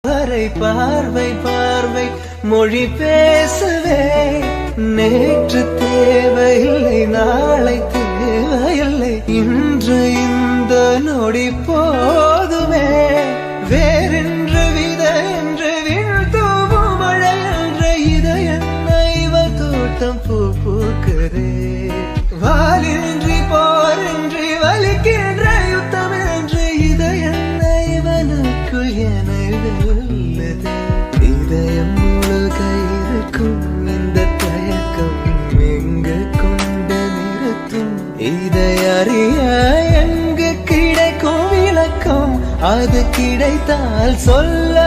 பார்வை பார்வை மொழி பேசவே நேற்று தேவையில்லை நாளை தேவையில்லை இன்று இந்த நொடி போதுமே வேறென்று வித என்று வீழ்த்தூவும் மழை என்ற இதய தோட்டம் பூ பூக்கிறே வாலின்றி போரின்றி வலிக்கின்ற யுத்தம் என்று இதய இவனுக்குள் என உள்ளது இதயம் முழுக இருக்கும் இந்த தயக்கம் எங்கு கொண்டு நிறுத்தும் இதை அறிய எங்கு கிடைக்கும் விளக்கம் அது கிடைத்தால் சொல்ல